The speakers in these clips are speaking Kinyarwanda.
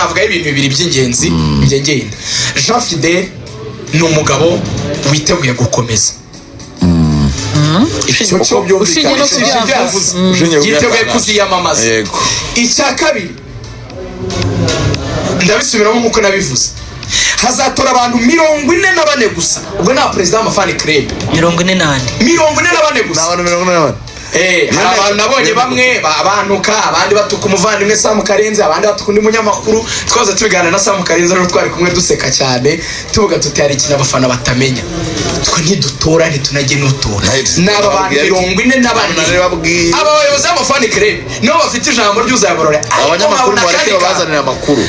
navuga ibintu bibiri by'ingenzi ngenda. Jean Fidel ni umugabo witeguye gukomeza. Yiteguye kuziyamamaza. Icya kabiri ndabisubiramo nkuko nabivuze, hazatora abantu 44 gusa. Ubwo na president w'amafani club 44 gusa. N'abantu 44. Abantu nabonye bamwe babanuka, abandi batuka umuvandimwe Sam Karenzi, abandi batuka undi munyamakuru. Twaza tubigana na Sam Karenzi rero twari kumwe duseka cyane tuvuga tutari ikintu abafana batamenya. Twe ntidutora ntitunajye nutora. N'aba bantu 44 aba bayobozi b'amafani club no bafite ijambo ry'uzaborora. Abanyamakuru bareke babazanira amakuru.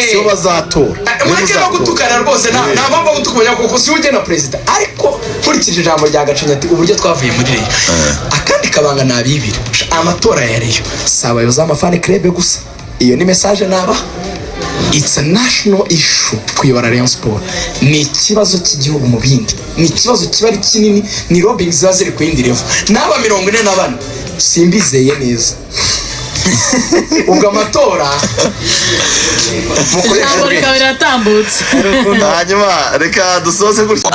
Sio bazatora. Mureke no gutukana rwose nta mpamvu gutukumenya kuko si uje na president. Ariko kurikije ijambo rya Gacinya ati uburyo twavuye muri reyo. Akandi kabanga nabibira. Amatora ya reyo saba yoza amafani club gusa. Iyo ni message naba. It's a national issue kwibara Rayon Sport. Ni ikibazo cy'igihugu mu bindi. Ni ikibazo kibari kinini, ni lobbying zaziri ku yindi level. N'aba 44 simbizeye neza. Ubwo amatora mukoresha biratambutse. Hanyuma reka dusoze gutya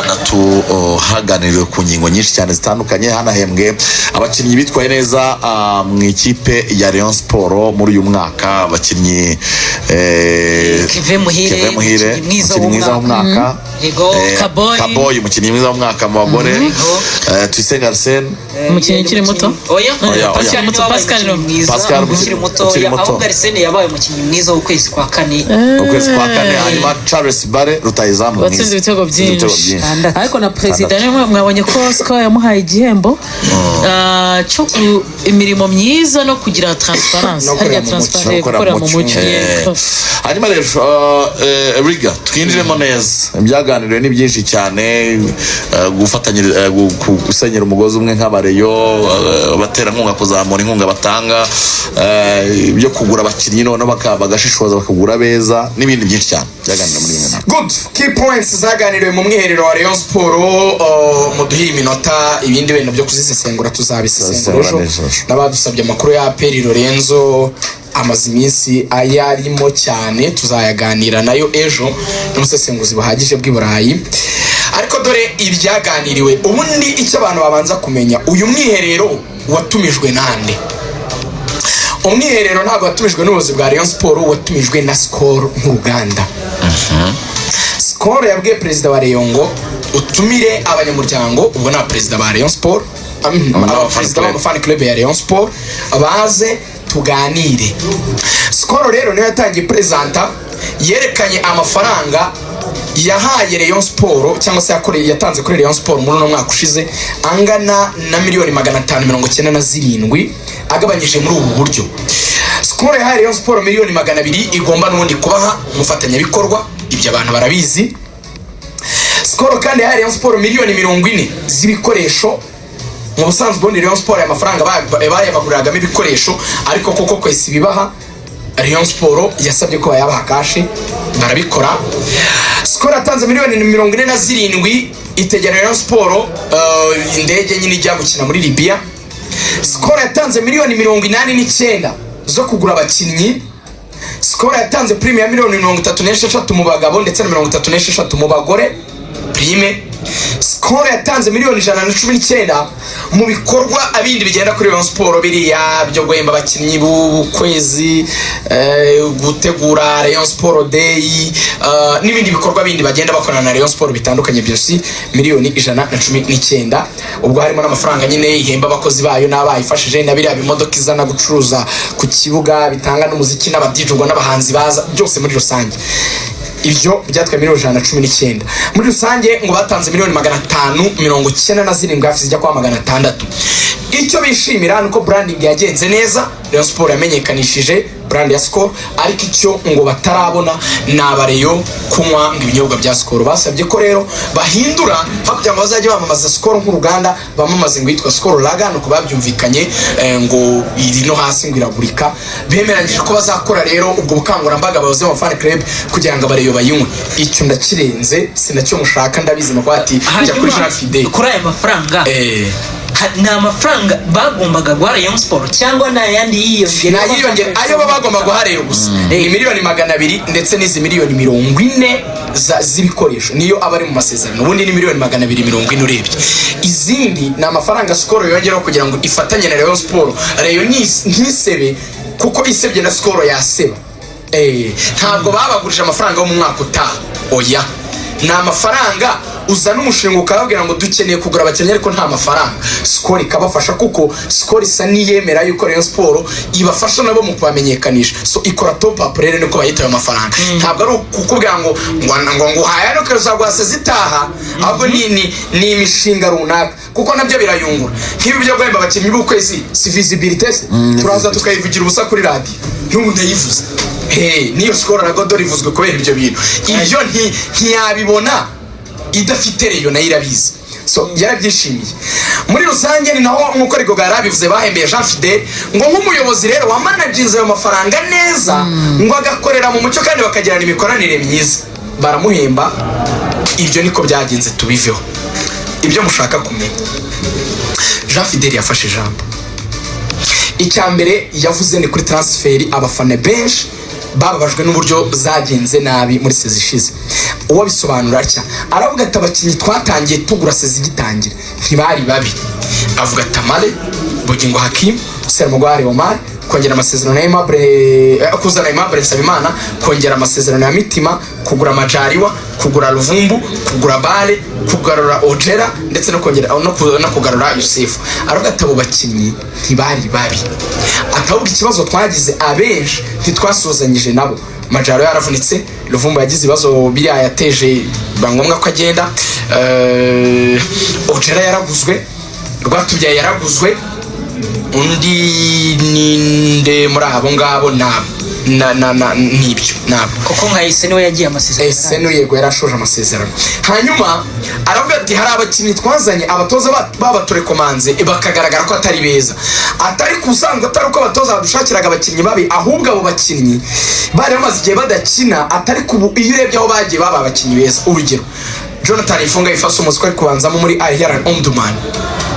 haganiriwe ku ngingo nyinshi cyane zitandukanye. Hanahembwe abakinnyi bitwaye neza mu ikipe ya Rayon Sport muri uyu mwaka. Abakinnyi Kevin Muhire mwiza w'umwaka, Kaboy umukinnyi mwiza w'umwaka mu bagore, Tuyisenge Arsene umukinnyi ukiri muto, Pascal ukiri muto, ahubwo Arsene yabaye umukinnyi mwiza w'ukwezi kwa kane. Hanyuma Charles Bare rutayizamu watsinze ibitego byinshi. Ariko na president niwe mwabonye ko Oscar yamuhaye igihembo cyo imirimo myiza no kugira transparence, hariya transparence gukora mu mucyo. Hanyuma rero Riga twinjiremo neza. Ibyaganiriwe ni byinshi cyane, gufatanyiriza gusenyera umugozi umwe nk'abareyo, batera nkunga, kuzamura inkunga batanga, ibyo kugura abakinnyi none bagashishoza bakagura beza n'ibindi byinshi cyane byaganiriwe muri bimwe. Good key points zaganiriwe mu mwiherero wa Rayon Sport. Muduhe iminota, ibindi bintu byo kuzisesengura tuzabisesengura. Nabadusabye amakuru ya Peri Lorenzo amaze iminsi ayarimo cyane, tuzayaganira nayo ejo n'umusesenguzi bahagije bw'Iburayi. Ariko dore ibyaganiriwe. Ubundi icyo abantu babanza kumenya, uyu mwiherero watumijwe nande? Umwiherero ntabwo watumijwe n'ubuyobozi bwa Rayon Sport, watumijwe na Skol nk'uruganda. Skol yabwiye perezida wa Rayon ngo utumire abanyamuryango, ubwo na perezida ba Rayon Sport, perezida w'amafani club ya Rayon Sport baze tuganire. Skol rero niyo yatangiye presenta, yerekanye amafaranga yahaye Rayon Sport cyangwa se yatanze kuri Rayon Sport muri no mwaka ushize angana na $597 agabanyije muri ubu buryo. Skol yahaye Rayon Sport $200 igomba n'ubundi kubaha umufatanyabikorwa, ibyo abantu barabizi. Skol kandi yahaye Rayon Sport $40 z'ibikoresho. Mu busanzwe ubundi Rayon Sport amafaranga bayabaguragamo ibikoresho, ariko koko kwese bibaha Rayon Sport yasabye ko bayabaha kashi, barabikora. Skol atanze $47 itegera Rayon Sport indege nyine ijya gukina muri Libya. Skol yatanze $89 zo kugura abakinnyi. Skol yatanze prime ya $36 mu bagabo ndetse na $36 mu bagore prime. Skol yatanze $119 mu bikorwa abindi bigenda kuri Rayon Sport, biriya byo guhemba abakinnyi b'ukwezi, gutegura Rayon Sport Day, n'ibindi bikorwa bindi bagenda bakorana na Rayon Sport bitandukanye, byose $119. Ubwo harimo n'amafaranga nyine ihemba abakozi bayo n'abayifashije, na biriya bimodoka izana gucuruza ku kibuga, bitanga n'umuziki n'abadijugwa n'abahanzi baza, byose muri rusange. Ibyo byatwaye $119. Muri rusange ngo batanze $597 hafi zijya kwa $600. Icyo bishimira nuko branding yagenze neza, Rayon Sport yamenyekanishije brand ya Skol, ariko icyo ngo batarabona n'abareyo kunywa ibinyobwa bya Skol. Basabye ko rero bahindura hakugira ngo bazajye bamamaza Skol nk'uruganda, bamamaze ngo yitwa Skol Laga, nuko babyumvikanye ngo iri no hasi ngo iragurika. Bemeranyije ko bazakora rero ubwo bukangurambaga abayobozi b'amafani club kugira ngo abareyo bayinywe. Icyo ndakirenze sinacyo mushaka, ndabizi no kwati njya kuri Jean Fidel kuri aya mafaranga. ni amafaranga bagombaga guha Rayon Sport cyangwa n'ayandi yiyongera ayo bagomba guha Rayon gusa ni miliyoni 200 ndetse n'izi miliyoni 40 z'ibikoresho niyo aba ari mu masezerano ubundi ni miliyoni 240 urebye izindi ni amafaranga Skol yongeraho kugira ngo ifatanye na Rayon Sport Rayon ntisebe kuko isebye na Skol yaseba ntabwo babagurije amafaranga yo mu mwaka utaha oya ni amafaranga uzana umushinga ukababwira ngo dukeneye kugura abakinnyi ariko nta mafaranga Skol ikabafasha kuko Skol isa niyemera yuko Rayon Sport ibafasha nabo mu kubamenyekanisha so ikora top up rero niko bayita ayo mafaranga ntabwo ari kukubwira ngo haya no kuzagwa sezitaha ahubwo ni imishinga runaka kuko nabyo birayungura nk'ibi byo guhemba abakinnyi b'ukwezi si visibility turaza tukayivugira ubusa kuri radio n'ubu ndayivuze niyo Skol na Godor ivuzwe kubera ibyo bintu ibyo ntiyabibona idafite Rayon nayo irabizi so yarabyishimiye muri rusange ni naho nkuko Rigoga yarabivuze bahembeye Jean Fidel ngo nk'umuyobozi rero wa managinze ayo mafaranga neza ngo agakorera mu mucyo kandi bakagirana imikoranire myiza baramuhemba ibyo niko byagenze tubiveho ibyo mushaka kumenya Jean Fidel yafashe ijambo icyambere yavuze ni kuri transferi abafana benshi bababajwe n'uburyo zagenze nabi muri sezishize uwo bisobanura atya aravuga ati abakinnyi twatangiye tugura sezigitangira ntibari babi avuga Tamale Bugingo Hakim Sermugware Omar kongera amasezerano ya kuzana Aimable Nsabimana kongera amasezerano ya Mitima kugura Majaliwa kugura Ruvumbu kugura Bale kugarura Ojera ndetse no kongera no kugarura Yusuf aravuga ati abo bakinnyi ntibari babi atahubwo ikibazo twagize abenshi ntitwasuzanyije nabo Majaliwa yaravunitse Ruvumbu yagize ibibazo biriya yateje bangombwa ko agenda Ojera yaraguzwe Rwatubyaye yaraguzwe undi ninde muri abo ngabo nibyo nabo kuko nkahise niwe yagiye amasezerano ese no yego yarashoje amasezerano hanyuma aravuga ati hari abakinnyi twazanye abatoza babatorekomanze bakagaragara ko atari beza atari kusanzwe atari uko abatoza badushakiraga abakinnyi babi ahubwo abo bakinnyi bari bamaze igihe badakina atari kubu iyo urebye aho bagiye baba abakinnyi beza urugero Jonathan Ifunga ifasa umuswa ari kubanzamo muri Al-Hilal Omdurman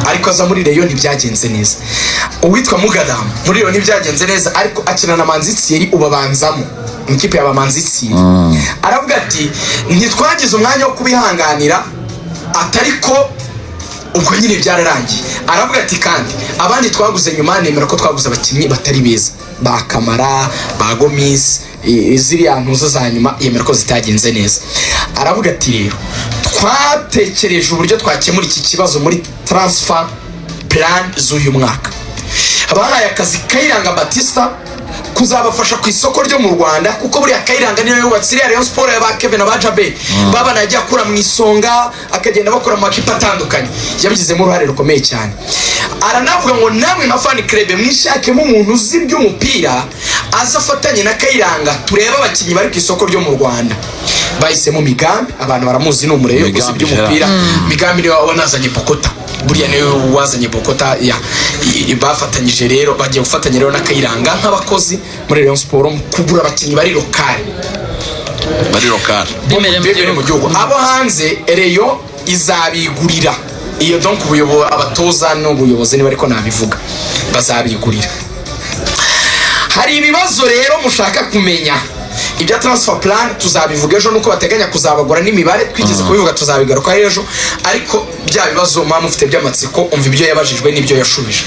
ariko aza muri Rayon ntibyagenze neza uwitwa Mugadam muri Rayon ntibyagenze neza ariko akina na Manzi Thierry ubabanzamo ikipe ya Manzi Thierry aravuga ati ntitwagize umwanya wo kubihanganira atariko ubwo nyine byararangiye aravuga ati kandi abandi twaguze nyuma nemera ko twaguze abakinnyi batari beza ba Kamara ba Gomis ziriya ntuzo za nyuma yemera ko zitagenze neza aravuga ati rero twatekereje uburyo twakemura iki kibazo muri transfer plan z'uyu mwaka abahaye akazi Kayiranga Batista kuzabafasha ku isoko ryo mu Rwanda kuko buri Kayiranga niyo yubatse Rayon Sport ya ba Kevin Abajabe baba najya akura mu isonga akagenda bakora mu makipe atandukanye yabigizemo uruhare rukomeye cyane aranavuga ngo namwe nka fan club mwishakemo umuntu uzi by'umupira azafatanye na Kayiranga tureba abakinnyi bari ku isoko ryo mu Rwanda bahisemo Migambi abantu baramuzi ni umureyo uzi by'umupira Migambi niwe wanazanye Bokota buriya niwe wazanye Bokota bafatanyije rero bagiye gufatanya rero na Kayiranga nk'abakozi muri Rayon Sport kugura abakinnyi bari lokale bimere mu gihugu abo hanze Rayon izabigurira iyo donc abatoza n'ubuyobozi niba ariko nabivuga bazabigurira hari ibibazo rero mushaka kumenya ibya transfer plan tuzabivuga ejo nuko bateganya kuzabagura n'imibare twigeze kubivuga tuzabigaruka ejo ariko bya bibazo mama mufite by'amatsiko umva ibyo yabajijwe n'ibyo yashubije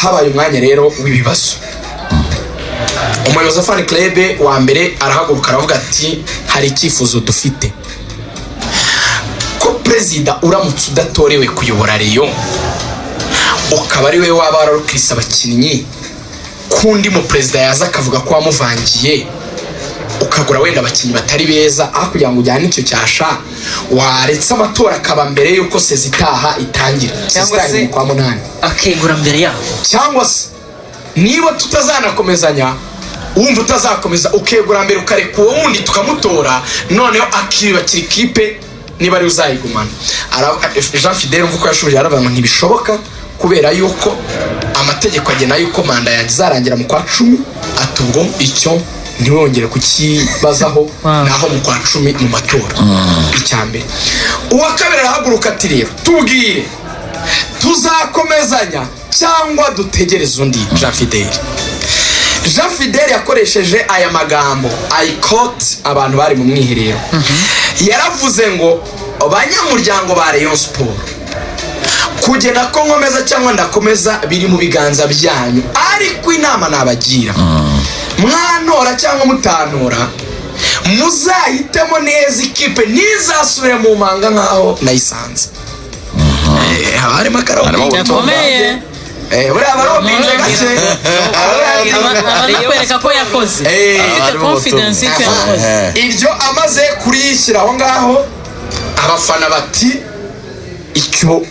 habaye umwanya rero w'ibibazo umuyobozi wa fan club wa mbere arahaguruka aravuga ati hari icyifuzo dufite ko perezida uramutse udatorewe kuyobora Rayon ukaba ari we waba wararukirisa abakinnyi kundi mu perezida yaza akavuga ko wamuvangiye ukagura wenda abakinnyi batari beza aho kugira ngo ujyane icyo cyasha waretse amatora akaba mbere yuko sezitaha itangira cyangwa se kwa munani akegura mbere yaho cyangwa se niba tutazanakomezanya wumva utazakomeza ukegura mbere ukareka uwo wundi tukamutora noneho akibakira ikipe niba ari uzayigumana Jean Fidel mvuko yashubije aravuga ngo ntibishoboka kubera yuko amategeko agena yuko manda yanjye izarangira mu kwa 10 atubwo icyo ntiwongere kukibazaho naho mu kwa 10 mu matora icyambere uwa kabiri arahaguruka ati rero tubwire tuzakomezanya cyangwa dutegereze undi. Jean Fidele yakoresheje aya magambo I quote abantu bari mu mwiherero. Yaravuze ngo abanyamuryango ba Rayon Sport, kugena ko nkomeza cyangwa ndakomeza biri mu biganza byanyu, ariko inama nabagira mwantora cyangwa mutantora muzahitemo neza ikipe ntizasubire mu manga nkaho nayisanze. Harimo akarabo gakomeye. Buriya barobinze gake arakwereka ko yakoze afite confidence ko yakoze. Iryo amaze kurishyira aho ngaho, abafana bati icyo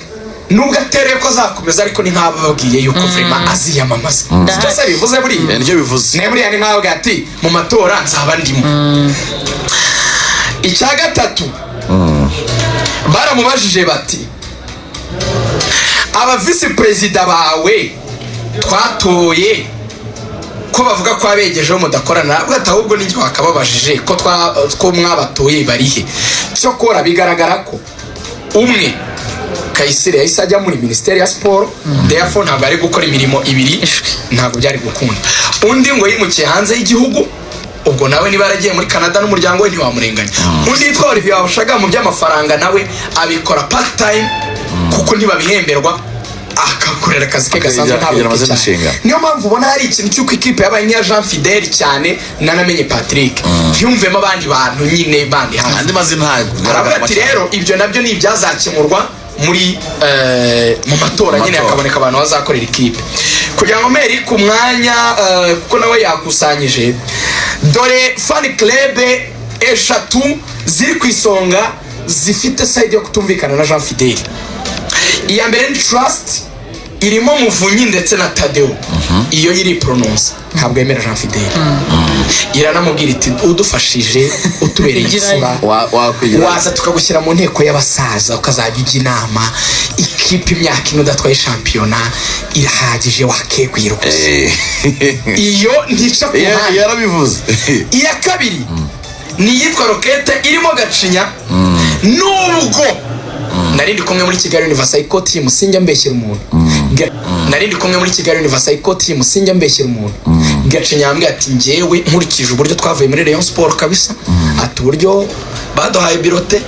nubwo atereye ko azakomeza ariko ni nk'abo babwiye yuko vraiment aziyamamaza. Cyose bivuze buriya nicyo bivuze. Ne buriya ni nk'aho gati mu matora nzaba ndimo. Icya gatatu baramubajije bati aba vice president bawe twatoye ko bavuga ko abegejeho mudakorana, bwata ahubwo n'icyo wakababajije ko mwabatoye barihe. Cyo kora bigaragara ko umwe Kayisire yahise ajya muri Ministeri ya Sport, therefore ntabwo ari gukora imirimo ibiri, ntabwo byari gukunda. Undi ngo yimukiye hanze y'igihugu, ubwo nawe niba yaragiye muri Canada n'umuryango we ntiwamurenganya. Undi yitwa Olivier Wabushaga mu by'amafaranga nawe abikora part time kuko ntibabihemberwa, akakorera akazi ke gasanzwe ntabwo cyane. Niyo mpamvu ubona hari ikintu cy'uko ikipe yabaye nk'iya Jean Fidele cyane nanamenye Patrick yumvemo abandi bantu nyine bandi hanze andi mazina aravuga ati rero ibyo nabyo ni ibyazakemurwa muri mu matora nyine hakaboneka abantu bazakorera ikipe kugira ngo Meri ku mwanya kuko nawe yakusanyije. Dore fan club eshatu ziri ku isonga zifite side yo kutumvikana na Jean Fidele. Iya mbere ni Trust, irimo Muvunyi ndetse na Tadeo. Iyo yiri prononce ntabwo yemera Jean Fidele. Iranamubwira iti udufashije utubereye isura waza tukagushyira mu nteko y'abasaza ukazajya ujya inama, ikipe imyaka ino datwaye shampiyona irahagije wakegwira gusa. Iyo ntica ku handi yarabivuze. Iya kabiri ni yitwa Rokete irimo Gacinya, nubwo narindi kumwe muri Kigali Universal Team sinjya mbeshyira umuntu. Narindi kumwe muri Kigali Universal Team sinjya mbeshyira umuntu. Gacinya ambwe ati ngewe nkurikije uburyo twavuye muri Rayon Sport kabisa, ati uburyo baduhaye birote,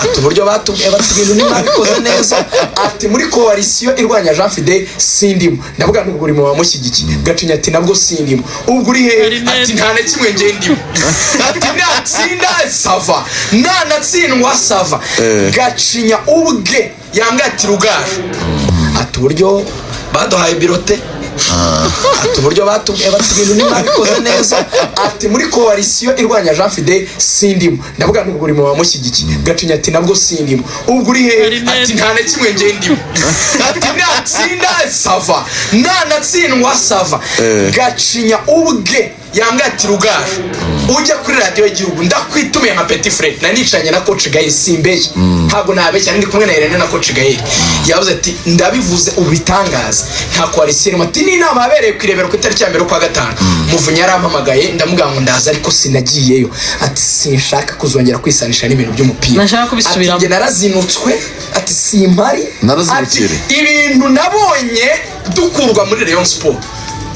ati uburyo batubwiye bati ibintu ntibabikoze neza, ati muri coalition irwanya Jean Fidele sindimo. Ndavuga nubwo uri mu bamushyigikiye. Gacinya ati nabwo sindimo. Ubwo uri he? Ati nta na kimwe nge ndimo. Ati natsinda sava, natsindwa sava. Gacinya ubwe yambwe ati Rugaju, ati uburyo baduhaye birote, ati uburyo batubwiye bati ibintu ntibabikoze neza, ati muri coalition irwanya Jean Fidele sindimo. Ndavuga nubwo uri mu bamushyigikiye. Gacinya ati nabwo sindimo. Ubwo uri he? Ati nta na kimwe nge ndimo. Ati natsinda sava, natsindwa sava. Gacinya ubwe yambwe ati Rugaju, ujya kuri radio y'igihugu ndakwitumiye nka Petit Frere, nanicanye na coach Gaël Simbeye, ntabwo nabeshya ndi kumwe na Irene na coach Gaël. Yavuze ati ndabivuze ubitangaza nta coalition mati ni inama yabereye kwirebera ku itariki ya 1 kwa gatanu. Muvunyi yarampamagaye ndamuga ngo ndaza ariko sinagiyeyo, ati sinshaka kuzongera kwisanisha n'ibintu by'umupira, nashaka kubisubiramo. Ati narazinutswe, ati simpari, ati ibintu nabonye dukurwa muri Rayon Sport,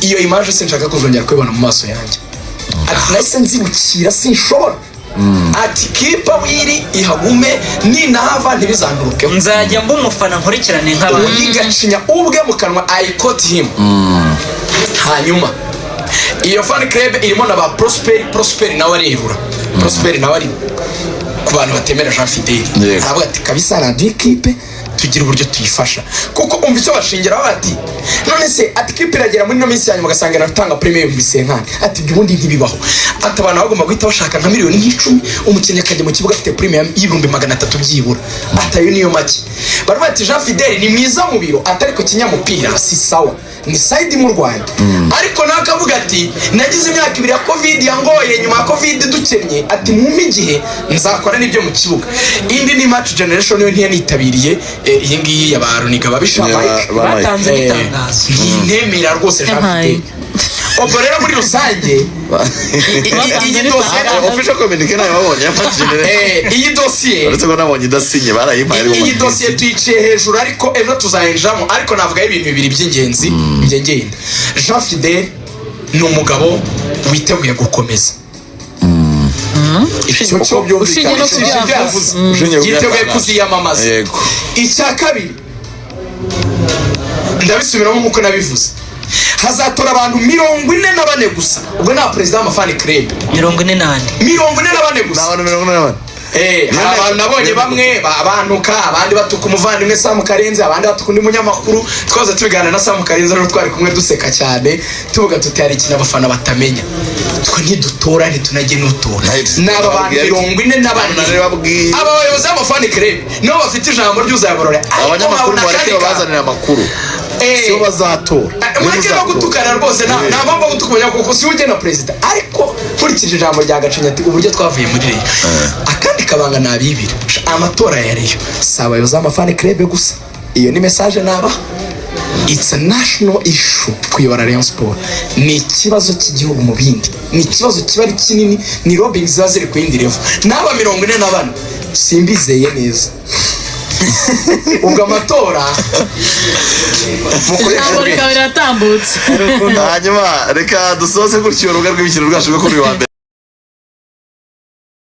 iyo image sinshaka kuzongera kwibona mu maso yanjye. Ati nahise nzibukira sinshobora. Ati kipa wiri ihagume ni nahava ntibizanduruke, nzajya mba umufana nkurikirane nk'abantu. Gacinya ubwe mu kanwa I quote him. Hanyuma iyo fan club irimo na ba Prosper nawe arehura. Prosper nawe ari ku bantu batemera Jean Fidele. Aravuga ati kabisa radio ikipe tugira uburyo tuyifasha, kuko umva icyo bashingiraho bati none se ati kipe iragera muri no minsi yanyuma gasanga natanga premium bisenkana. Ati ubundi ntibibaho, ati abantu bagomba guhita bashaka nka miliyoni 10 umukinnyi akajya mu kibuga afite premium y'ibihumbi 300 byibura. Atayo niyo make. Baravuga ati Jean Fidele ni mwiza mu biro, atari ko kinyamupira si sawa, ni side mu Rwanda. Ariko nawe akavuga ati nagize imyaka 2 ya covid yangoye, nyuma ya covid dukennye, ati mu migihe nzakora n'ibyo mu kibuga. Indi ni match generation yo ntiyanitabiriye iyi ngiyi y'abaruniga babisha Mike batanze itangazo ntemera rwose Jean Fidele. ubwo rero muri rusange iyi dosiye official communique nayo babonye yafashije iyi dosiye uretse ko nabonye idasinye barayimpaye iyi dosiye tuyiciye hejuru ariko ejo tuzayinjiramo ariko navuga ibintu bibiri by'ingenzi ngenda Jean Fidel ni umugabo witeguye gukomeza yiteguye kuziyamamaza. Icya kabiri ndabisubiramo nk'uko nabivuze, hazatora abantu 44 gusa. Ubwo nta perezida w'amafani club 44 gusa. N'abantu 44. Abantu nabonye bamwe babantuka, abandi batuka umuvandimwe Sam Karenzi, abandi batuka undi munyamakuru. Twaza tubiganira na Sam Karenzi rero twari kumwe duseka cyane tuvuga tuti hari ikintu abafana batamenya, twe ntidutora ntitunajye nutora. N'aba bantu 44 aba bayobozi b'amafani club nibo bafite ijambo ry'uzayaborore. Abanyamakuru bareke babazanira amakuru sibo bazatora. Mwajye no gutukana rwose nta mpamvu gutukumenya kuko si ujye na perezida, ariko nkurikije ijambo rya Gacinya ati uburyo twavuye muri reyo akandi kabanga nabibira amatora ya reyo si abayobozi b'amafani club gusa. Iyo ni message naba it's a national issue kuyobora Rayon Sport. Ni ikibazo cy'igihugu mu bindi, ni ikibazo kiba ari kinini, ni lobbying ziba ziri ku yindi level. N'aba 44 simbizeye neza ubwo amatora ijambo rikaba riratambutse. Hanyuma reka dusoze gutyo urubuga rw'imikino rwacu rwo kuri wa mbere.